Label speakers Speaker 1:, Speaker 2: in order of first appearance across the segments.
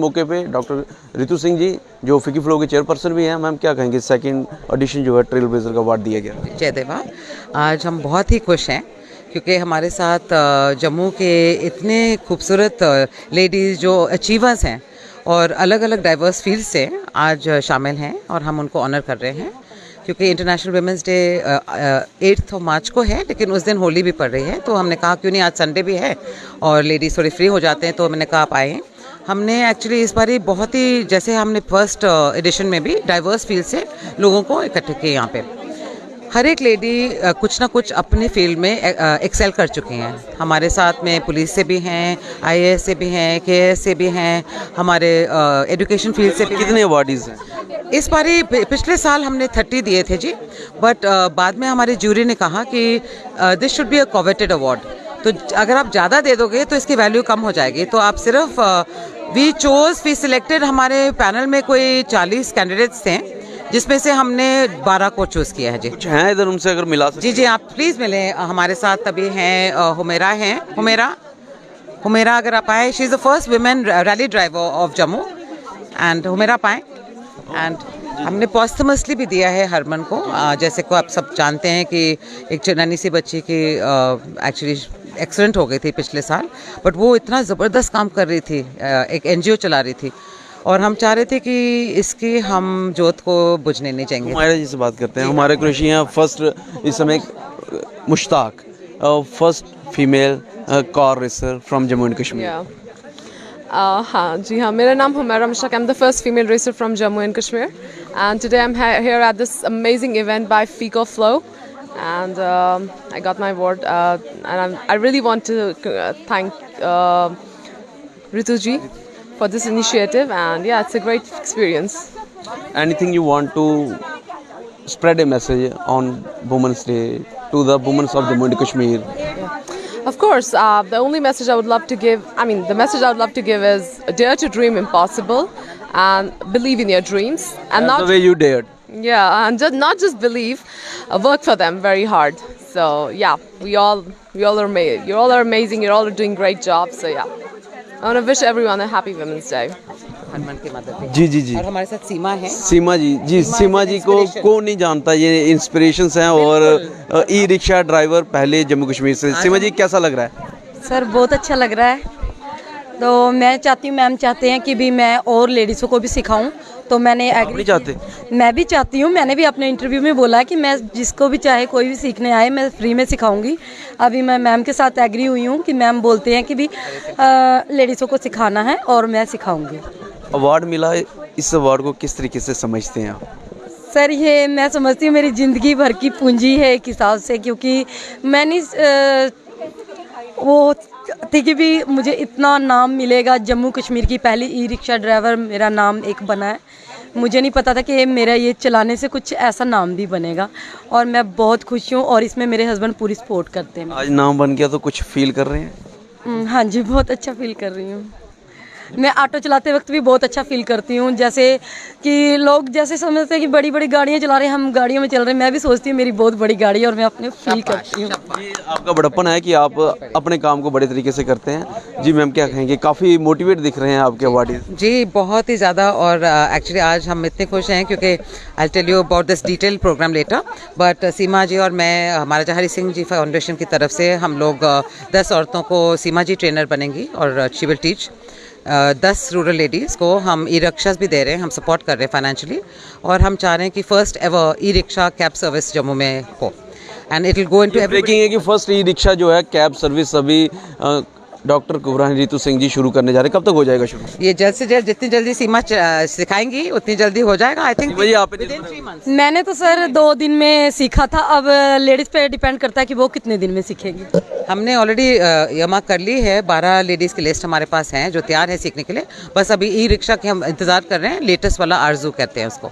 Speaker 1: मौके पे डॉक्टर रितु सिंह जी जो फिकी फ्लो के चेयरपर्सन भी हैं, मैम क्या कहेंगे सेकंड एडिशन जो है ट्रेल ब्लेजर का अवार्ड दिया गया?
Speaker 2: जय देवा, आज हम बहुत ही खुश हैं क्योंकि हमारे साथ जम्मू के इतने खूबसूरत लेडीज़ जो अचीवर्स हैं और अलग अलग डाइवर्स फील्ड से आज शामिल हैं और हम उनको ऑनर कर रहे हैं क्योंकि इंटरनेशनल वुमेंस डे 8 मार्च को है, लेकिन उस दिन होली भी पड़ रही है, तो हमने कहा क्यों नहीं, आज संडे भी है और लेडीज़ थोड़ी फ्री हो जाते हैं, तो मैंने कहा आप आएँ। हमने एक्चुअली इस बार बहुत ही, जैसे हमने फर्स्ट एडिशन में भी डाइवर्स फील्ड से लोगों को इकट्ठे किए। यहाँ पे हर एक लेडी कुछ ना कुछ अपने फील्ड में एक्सेल कर चुकी हैं। हमारे साथ में पुलिस से भी हैं, IAS से भी हैं, KAS से भी हैं, हमारे एजुकेशन फील्ड से भी।
Speaker 1: कितने अवार्डीज हैं
Speaker 2: इस बार? पिछले साल हमने 30 दिए थे जी, बट बाद में हमारे जूरी ने कहा कि this should be a coveted award, तो अगर आप ज़्यादा दे दोगे तो इसकी वैल्यू कम हो जाएगी, तो आप सिर्फ वी सिलेक्टेड, हमारे पैनल में कोई 40 कैंडिडेट्स थे जिसमें से हमने 12 को चूज़ किया है जी।
Speaker 1: कुछ हैं इधर, उनसे अगर मिला सकते?
Speaker 2: जी, आप प्लीज़ मिलें। हमारे साथ अभी हैं हुमेरा हैं, हुमेरा अगर आप आए, she is the first women rally driver of Jammu, and Humera पाएँ। एंड हमने पॉस्टमसली भी दिया है हरमन को, जैसे को आप सब जानते हैं कि एक नन्ही सी बच्ची की एक्चुअली एक्सीडेंट हो गई थी पिछले साल, बट वो इतना ज़बरदस्त काम कर रही थी, एक NGO चला रही थी, और हम चाह रहे थे कि इसकी हम जोत को बुझने नहीं चाहेंगे।
Speaker 1: हुमायरा जी से बात करते हैं। हमारे कुरैशी हैं फर्स्ट इस समय Mushtaq, first female car racer from Jammu and Kashmir.
Speaker 3: हाँ जी, हाँ, मेरा नाम Humaira Mushtaq, I am the first female racer from Jammu and Kashmir, and today I am here at this amazing event by Fico Flow, and I got my award, and I really want to thank Ritu ji for this initiative, and yeah, it's a great experience.
Speaker 1: Anything you want to spread a message on Women's Day to the women of Jammu and Kashmir?
Speaker 3: Of course, the only message I would love to give, the message I would love to give is dare to dream impossible and believe in your dreams. And
Speaker 1: That's the way you dared.
Speaker 3: Yeah, and not just believe, work for them very hard. So yeah, you all are amazing. You all are doing great jobs. So yeah, I want to wish everyone a happy Women's Day.
Speaker 2: हरमन की मदद
Speaker 1: जी।
Speaker 2: और हमारे साथ सीमा है।
Speaker 1: सीमा जी को कौन नहीं जानता, ये इंस्पिरेशंस हैं और ई-रिक्शा ड्राइवर पहले जम्मू कश्मीर से। सीमा जी कैसा लग रहा है?
Speaker 4: सर बहुत अच्छा लग रहा है, तो मैं चाहती हूँ, मैम चाहते हैं कि भी मैं और लेडीज़ों को भी सिखाऊं, तो मैंने
Speaker 1: नहीं चाहते?
Speaker 4: मैं भी चाहती हूँ, मैंने भी अपने इंटरव्यू में बोला कि मैं जिसको भी चाहे कोई भी सीखने आए मैं फ्री में सिखाऊंगी। अभी मैं मैम के साथ एग्री हुई हूँ कि मैम बोलते हैं कि भी लेडीज़ों को सिखाना है और मैं सिखाऊंगी।
Speaker 1: अवार्ड मिला, इस अवार्ड को किस तरीके से समझते हैं आप?
Speaker 4: सर ये मैं समझती हूँ मेरी ज़िंदगी भर की पूंजी है एक हिसाब से, क्योंकि मैंने वो थी कि भी मुझे इतना नाम मिलेगा, जम्मू कश्मीर की पहली ई-रिक्शा ड्राइवर मेरा नाम एक बना है। मुझे नहीं पता था कि मेरा ये चलाने से कुछ ऐसा नाम भी बनेगा, और मैं बहुत खुश हूँ, और इसमें मेरे हस्बैंड पूरी सपोर्ट करते हैं।
Speaker 1: आज नाम बन गया तो कुछ फील कर रहे हैं?
Speaker 4: हाँ जी, बहुत अच्छा फील कर रही हूँ। मैं ऑटो चलाते वक्त भी बहुत अच्छा फील करती हूँ, जैसे कि लोग जैसे समझते हैं कि बड़ी बड़ी गाड़ियाँ चला रहे हैं, हम गाड़ियों में चल रहे हैं, मैं भी सोचती हूँ मेरी बहुत बड़ी गाड़ी है और मैं अपने फील करती हूँ।
Speaker 1: ये आपका बड़प्पन है कि आप अपने काम को बड़े तरीके से करते हैं। जी मैम क्या कहेंगे, काफ़ी मोटिवेट दिख रहे हैं आपके अवार्डी। जी
Speaker 2: बहुत ही ज़्यादा, और एक्चुअली आज हम इतने खुश हैं क्योंकि I tell you about this detail programme later, but Seema ji और मैं, हमारा जहारी सिंह जी फाउंडेशन की तरफ से हम लोग 10 औरतों को, सीमा जी ट्रेनर बनेंगी और she will teach 10 rural ladies को। हम ई-रिक्शास भी दे रहे हैं, हम सपोर्ट कर रहे हैं फाइनेंशियली, और हम चाह रहे हैं कि first ever e rickshaw cab service Jammu में हो, and it will go into
Speaker 1: breaking है कि फर्स्ट ई-रिक्शा जो है कैब सर्विस अभी डॉक्टर कुबरान रितु सिंह जी शुरू करने जा रहे हैं। कब तक हो जाएगा शुरू?
Speaker 2: ये जल्द से जल्द, जितनी जल्दी सीमा सिखाएंगी उतनी जल्दी हो जाएगा। I think
Speaker 1: within
Speaker 2: 3 months।
Speaker 4: मैंने तो सर 2 दिन में सीखा था, अब लेडीज़ पे डिपेंड करता है कि वो कितने दिन में सीखेंगी।
Speaker 2: हमने ऑलरेडी जमा कर ली है, 12 लेडीज़ की लिस्ट हमारे पास हैं जो तैयार है सीखने के लिए, बस अभी ई-रिक्शा के हम इंतज़ार कर रहे हैं, लेटेस्ट वाला आरजू कहते हैं उसको,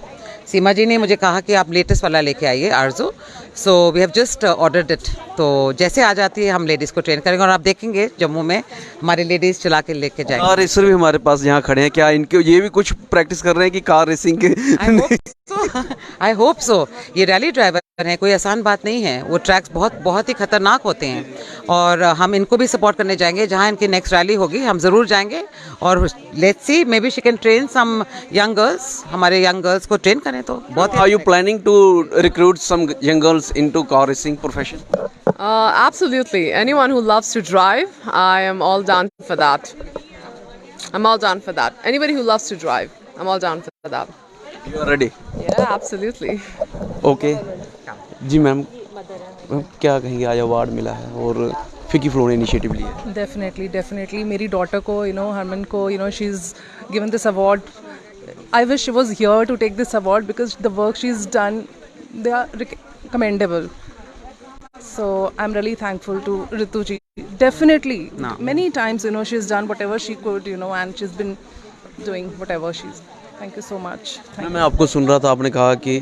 Speaker 2: सीमा जी ने मुझे कहा कि आप लेटेस्ट वाला लेके आइए Arzoo, so we have just ordered it. तो जैसे आ जाती है हम लेडीज़ को ट्रेन करेंगे और आप देखेंगे जम्मू में हमारे लेडीज़ चला के लेके जाएंगे।
Speaker 1: कार रेसर भी हमारे पास यहाँ खड़े हैं, क्या इनके ये भी कुछ प्रैक्टिस कर रहे हैं कि कार रेसिंग के?
Speaker 2: I hope so. ये रैली ड्राइवर है, कोई आसान बात नहीं है। वो ट्रैक्स बहुत ही खतरनाक होते हैं और हम इनको भी सपोर्ट करने जाएंगे। जहाँ इनकी नेक्स्ट रैली होगी हम ज़रूर जाएंगे और let's see, maybe she can train some young girls, हमारे यंग गर्ल्स को ट्रेन करें तो बहुत।
Speaker 1: Are you planning to recruit some young girls into car racing profession?
Speaker 3: Absolutely. Anyone who loves to drive, I am all down for that. I'm all down for that. Anybody who loves to drive, I'm all down for that.
Speaker 1: You are ready?
Speaker 3: Yeah, absolutely.
Speaker 1: Okay. Ji ma'am, क्या कहेंगे, आज award मिला है और फिकी flow ने initiative लिया है?
Speaker 5: डेफिनेटली मेरी डॉटर को हरमन को she is given this award. I wish she was here to take this award because the work she's done, they are commendable. So I'm really thankful to Ritu ji. Definitely, many times she's done whatever she could, and she's been doing whatever she's. Thank you so much.
Speaker 1: मैं आपको सुन रहा था, आपने कहा कि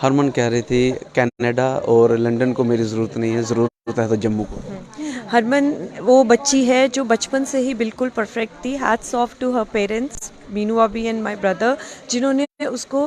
Speaker 1: हरमन कह रही थी कनाडा और लंदन को मेरी ज़रूरत नहीं है, ज़रूरत है तो जम्मू को।
Speaker 6: हरमन वो बच्ची है जो बचपन से ही बिल्कुल परफेक्ट थी. Hats off to her parents, Meenu अभी एंड माय ब्रदर, जिन्होंने उसको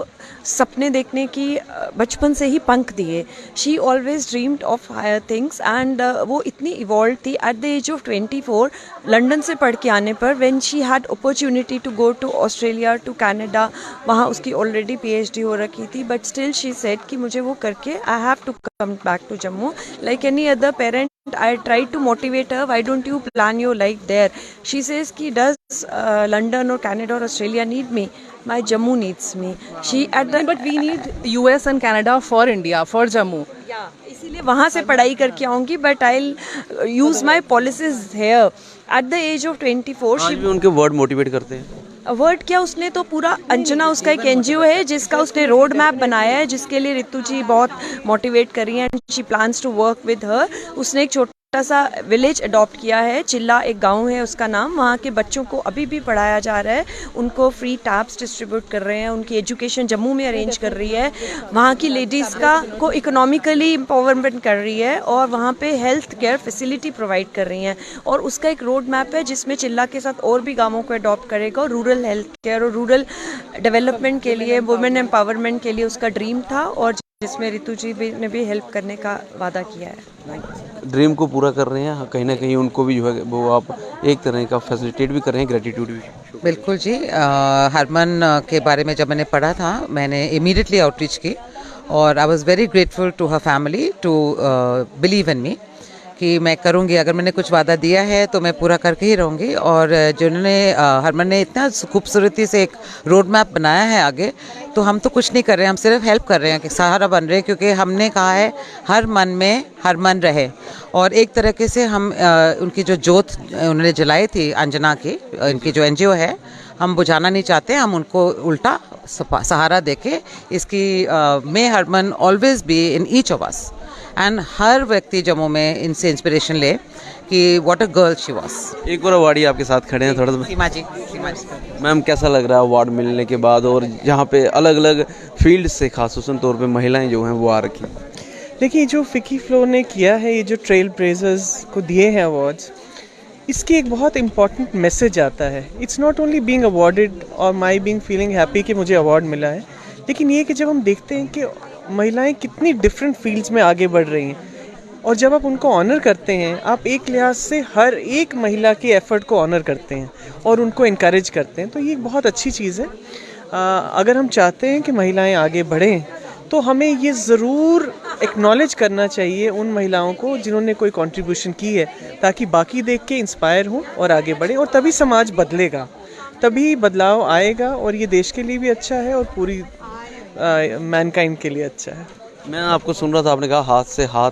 Speaker 6: सपने देखने की बचपन से ही पंख दिए. She always dreamed of higher things and वो इतनी इवॉल्व थी. At the age of 24 London से पढ़ के आने पर when she had opportunity to go to Australia, to Canada, वहाँ उसकी ऑलरेडी PhD हो रखी थी, बट स्टिल शी सेड कि मुझे वो करके I have to come back to Jammu. Like any other parent I tried to motivate her, why don't you plan your life there? She says ki does London or Canada or Australia need me? My Jammu needs me. She at the
Speaker 5: But we need US and Canada for India, for Jammu.
Speaker 6: इसीलिए वहाँ से पढ़ाई करके आऊँगी, but I'll use my policies here. At the age of 24
Speaker 1: आज भी उनके word motivate करते हैं।
Speaker 6: वर्ड क्या, उसने तो पूरा अंजना उसका एक NGO है जिसका उसने रोड मैप बनाया है, जिसके लिए रितु जी बहुत मोटिवेट करी हैं. She plans to work with her. उसने एक छोटा सा विलेज अडॉप्ट किया है, चिल्ला एक गांव है उसका नाम. वहाँ के बच्चों को अभी भी पढ़ाया जा रहा है, उनको फ्री टैब्स डिस्ट्रीब्यूट कर रहे हैं, उनकी एजुकेशन जम्मू में अरेंज कर रही है, वहाँ की लेडीज़ को इकोनॉमिकली एम्पावरमेंट कर रही है और वहाँ पे हेल्थ केयर फैसिलिटी प्रोवाइड कर रही हैं. और उसका एक रोड मैप है जिसमें चिल्ला के साथ और भी गाँवों को अडॉप्ट करेगा. और रूरल हेल्थ केयर और रूरल डेवलपमेंट के लिए, वुमेन एम्पावरमेंट के लिए उसका ड्रीम था और जिसमें रितु जी ने भी हेल्प करने का वादा किया है.
Speaker 1: ड्रीम को पूरा कर रहे हैं, कहीं ना कहीं उनको भी जो है वो आप एक तरह का फैसिलिटेट भी कर रहे हैं, ग्रेटिट्यूड भी.
Speaker 2: बिल्कुल जी. हरमन के बारे में जब मैंने पढ़ा था, मैंने इमीडिएटली आउटरीच की और I was very grateful to her family to believe in me कि मैं करूँगी. अगर मैंने कुछ वादा दिया है तो मैं पूरा करके ही रहूँगी. और जिन्होंने हरमन ने इतना खूबसूरती से एक रोड मैप बनाया है आगे, तो हम तो कुछ नहीं कर रहे हैं, हम सिर्फ हेल्प कर रहे हैं कि सहारा बन रहे हैं, क्योंकि हमने कहा है हर मन में हरमन रहे. और एक तरीके से हम उनकी जो जोत उन्होंने जलाई थी अंजना की, इनकी जो NGO है, हम बुझाना नहीं चाहते. हम उनको उल्टा सहारा देके इसकी may Harman always be in each of us. And हर व्यक्ति जम्मू में इनसे इंस्पिरेशन ले कि what a girl she was.
Speaker 1: एक और अवार्डी आपके साथ खड़े हैं, थोड़ा सा
Speaker 2: सीमा जी.
Speaker 1: मैम, कैसा लग रहा है अवार्ड मिलने के बाद, और जहाँ पे अलग अलग फील्ड से खासतौर तौर पे महिलाएं जो हैं वो आ रखी?
Speaker 7: देखिए, जो फिकी फ्लो ने किया है, ये जो ट्रेल ब्लेजर्स को दिए हैं अवार्ड्स, इसकी एक बहुत इंपॉर्टेंट मैसेज आता है. It's not only being awarded और माई बीइंग फीलिंग हैप्पी कि मुझे अवार्ड मिला है, लेकिन ये कि जब हम देखते हैं कि महिलाएं कितनी डिफरेंट फील्ड्स में आगे बढ़ रही हैं, और जब आप उनको ऑनर करते हैं, आप एक लिहाज से हर एक महिला के एफर्ट को ऑनर करते हैं और उनको इनकरेज करते हैं, तो ये एक बहुत अच्छी चीज़ है. अगर हम चाहते हैं कि महिलाएं आगे बढ़ें, तो हमें ये ज़रूर एक्नॉलेज करना चाहिए उन महिलाओं को जिन्होंने कोई कंट्रीब्यूशन की है, ताकि बाकी देख के इंस्पायर हों और आगे बढ़ें. और तभी समाज बदलेगा, तभी बदलाव आएगा, और ये देश के लिए भी अच्छा है और पूरी मैनकाइंड के लिए अच्छा है.
Speaker 1: मैं आपको सुन रहा था, आपने कहा हाथ से हाथ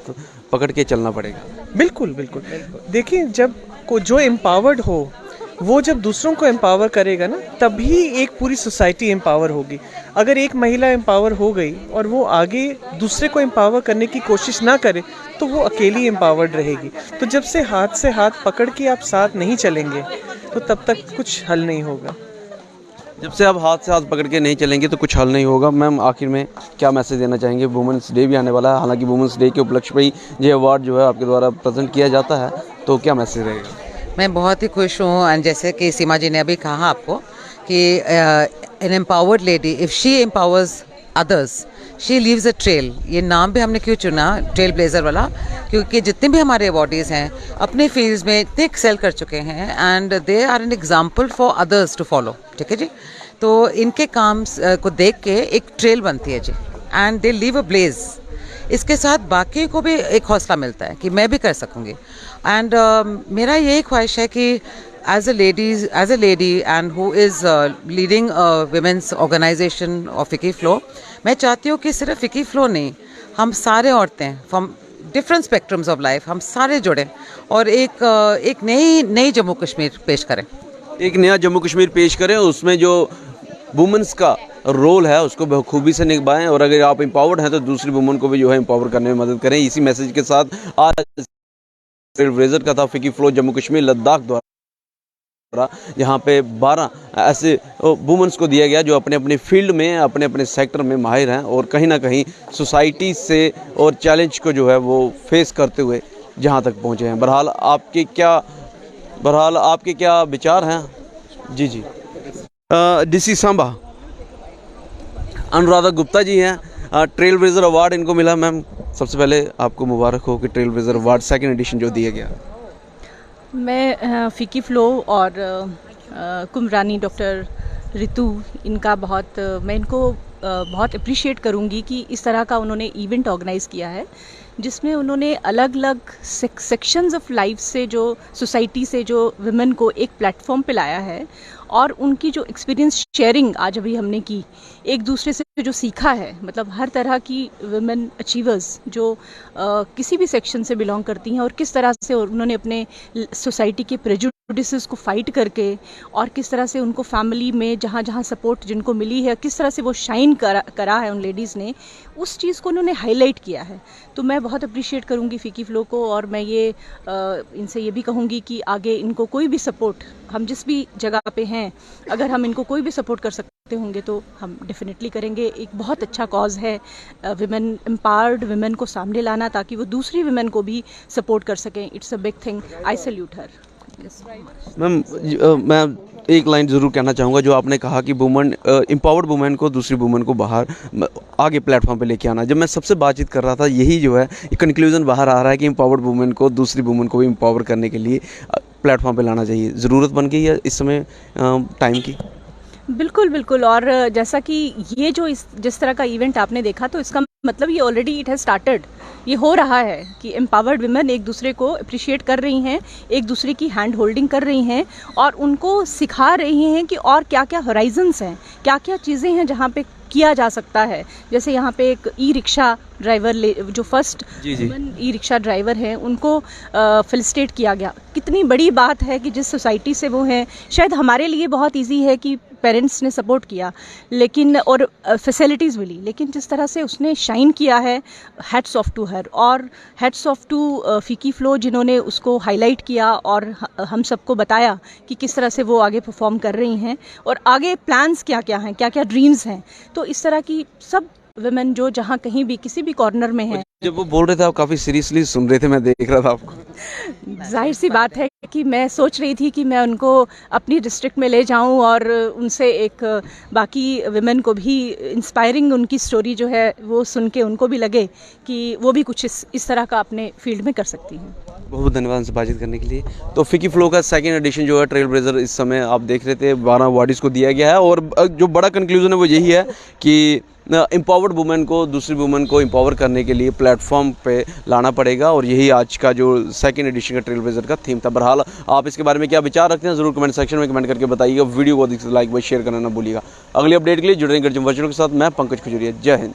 Speaker 1: पकड़ के चलना पड़ेगा.
Speaker 7: बिल्कुल बिल्कुल. देखिए, जब जो एम्पावर्ड हो, वो जब दूसरों को एम्पावर करेगा ना, तभी एक पूरी सोसाइटी एम्पावर होगी. अगर एक महिला एम्पावर हो गई और वो आगे दूसरे को एम्पावर करने की कोशिश ना करे, तो वो अकेली एम्पावर्ड रहेगी. तो जब से हाथ पकड़ के आप साथ नहीं चलेंगे, तो तब तक कुछ हल नहीं होगा.
Speaker 1: जब से आप हाथ से हाथ पकड़ के नहीं चलेंगे तो कुछ हल नहीं होगा। मैम आखिर में क्या मैसेज देना चाहेंगे? वुमेंस डे भी आने वाला है, हालांकि वुमेंस डे के उपलक्ष्य में ही ये अवार्ड जो है आपके द्वारा प्रेजेंट किया जाता है, तो क्या मैसेज रहेगा?
Speaker 2: मैं बहुत ही खुश हूँ एंड जैसे कि सीमा जी ने अभी कहा आपको कि an empowered lady if she empowers others she leaves a trail. ये नाम भी हमने क्यों चुना ट्रेल ब्लेजर वाला, क्योंकि जितने भी हमारे अवॉर्डीज़ हैं अपने फील्ड्स में इतने एक्सेल कर चुके हैं and they are an example for others to follow. ठीक है जी, तो इनके काम को देख के एक ट्रेल बनती है जी and they leave a blaze. इसके साथ बाकी को भी एक हौसला मिलता है कि मैं भी कर सकूँगी। एंड मेरा यही ख्वाहिश है कि as a lady and who is leading a women's organization of Fiki Flow, मैं चाहती हूँ कि सिर्फ Fiki Flow नहीं, हम सारे औरतें from different spectrums of life हम सारे जुड़ें और एक नई जम्मू कश्मीर पेश करें।
Speaker 1: एक नया जम्मू कश्मीर पेश करें, उसमें जो वुमेंस का रोल है उसको बखूबी से निभाएं, और अगर आप एम्पावर्ड हैं तो दूसरी वुमेन को भी जो है एम्पावर करने में मदद करें। इसी मैसेज के साथ आज ब्लेजर का था फिकी फ्लो जम्मू कश्मीर लद्दाख द्वारा, यहाँ पे 12 ऐसे वुमेंस को दिया गया जो अपने अपने फील्ड में अपने अपने सेक्टर में माहिर हैं और कहीं ना कहीं सोसाइटी से और चैलेंज को जो है वो फेस करते हुए जहाँ तक पहुँचे हैं। बहरहाल आपके क्या विचार हैं? जी डीसी सांबा अनुराधा गुप्ता जी हैं, ट्रेल ब्लेजर अवार्ड इनको मिला। मैम सबसे पहले आपको मुबारक हो कि trail blazer award second edition जो दिया गया।
Speaker 8: मैं फ़िकी फ़्लो और कुमरानी डॉक्टर रितु इनका मैं इनको बहुत अप्रिशिएट करूँगी कि इस तरह का उन्होंने इवेंट ऑर्गेनाइज़ किया है जिसमें उन्होंने अलग अलग सेक्शंस ऑफ लाइफ से जो सोसाइटी से जो वुमेन को एक प्लेटफॉर्म पे लाया है और उनकी जो एक्सपीरियंस शेयरिंग आज अभी हमने की, एक दूसरे से जो सीखा है, मतलब हर तरह की वुमेन अचीवर्स जो किसी भी सेक्शन से बिलोंग करती हैं और किस तरह से उन्होंने अपने सोसाइटी के प्रेजुडिसेस को फाइट करके और किस तरह से उनको फैमिली में जहाँ जहाँ सपोर्ट जिनको मिली है किस तरह से वो शाइन करा है उन लेडीज़ ने, उस चीज़ को उन्होंने हाईलाइट किया है। तो मैं बहुत अप्रिशिएट करूँगी फ़िकी फ़्लो को और मैं इनसे ये भी कहूँगी कि आगे इनको कोई भी सपोर्ट, हम जिस भी जगह पे हैं, अगर हम इनको कोई भी सपोर्ट कर सकते होंगे तो हम डेफिनेटली करेंगे। एक बहुत अच्छा कॉज है विमेन एम्पावर्ड विमेन को सामने लाना ताकि वो दूसरी विमेन को भी सपोर्ट कर सकें। It's a big thing, I salute her.
Speaker 1: Ma'am मैं एक लाइन ज़रूर कहना चाहूँगा, जो आपने कहा कि वुमेन एम्पावर्ड वुमेन को दूसरी वुमेन को बाहर आगे प्लेटफॉर्म पे लेके आना। जब मैं सबसे बातचीत कर रहा था यही जो है कंक्लूजन बाहर आ रहा है कि एम्पावर्ड वुमेन को दूसरी वुमेन को भी एम्पावर करने के लिए प्लेटफॉर्म पे लाना चाहिए। ज़रूरत बन गई है इस समय टाइम की।
Speaker 8: बिल्कुल बिल्कुल, और जैसा कि ये जो जिस तरह का इवेंट आपने देखा तो इसका मतलब ये ऑलरेडी इट हैज़ स्टार्टेड, ये हो रहा है कि एम्पावर्ड वुमेन एक दूसरे को अप्रिशिएट कर रही हैं, एक दूसरे की हैंड होल्डिंग कर रही हैं और उनको सिखा रही हैं कि और क्या क्या हॉराइजन्स हैं, क्या क्या चीज़ें हैं जहाँ पे किया जा सकता है। जैसे यहाँ पे एक ई रिक्शा ड्राइवर जो first women e rickshaw driver हैं उनको फेलिसिटेट किया गया। कितनी बड़ी बात है कि जिस सोसाइटी से वो हैं, शायद हमारे लिए बहुत इजी है कि पेरेंट्स ने सपोर्ट किया लेकिन और फैसिलिटीज़ मिली, लेकिन जिस तरह से उसने शाइन किया है, हैट्स ऑफ टू हर और हैट्स ऑफ टू फ़िकी फ़्लो जिन्होंने उसको हाईलाइट किया और हम सबको बताया कि किस तरह से वो आगे परफॉर्म कर रही हैं और आगे प्लान्स क्या क्या हैं, क्या क्या ड्रीम्स हैं। तो इस तरह की सब वुमेन जो जहाँ कहीं भी किसी भी कॉर्नर में हैं।
Speaker 1: जब वो बोल रहे थे आप काफ़ी सीरियसली सुन रहे थे, मैं देख रहा था आपको।
Speaker 8: जाहिर सी बात है कि मैं सोच रही थी कि मैं उनको अपनी डिस्ट्रिक्ट में ले जाऊं और उनसे एक बाकी वुमेन को भी इंस्पायरिंग उनकी स्टोरी जो है वो सुन के उनको भी लगे कि वो भी कुछ इस तरह का अपने फील्ड में कर सकती हैं।
Speaker 1: बहुत धन्यवाद से बातचीत करने के लिए। तो फ़िकी फ़्लो का सेकंड एडिशन जो है ट्रेल ब्लेजर इस समय आप देख रहे थे 12 अवार्डीज़ को दिया गया है और जो बड़ा कंक्लूजन है वो यही है कि एम्पावर्ड वुमेन को दूसरी वुमेन को एम्पावर करने के लिए प्लेटफॉर्म पे लाना पड़ेगा और यही आज का जो सेकंड एडिशन का ट्रेल ब्लेजर का थीम था। बहरहाल आप इसके बारे में क्या विचार रखते हैं ज़रूर कमेंट सेक्शन में कमेंट करके बताइएगा। वीडियो को अधिक से लाइक व शेयर करना ना भूलिएगा। अगली अपडेट के लिए जुड़े रहेंगे के साथ मैं पंकज खजूरिया। जय हिंद।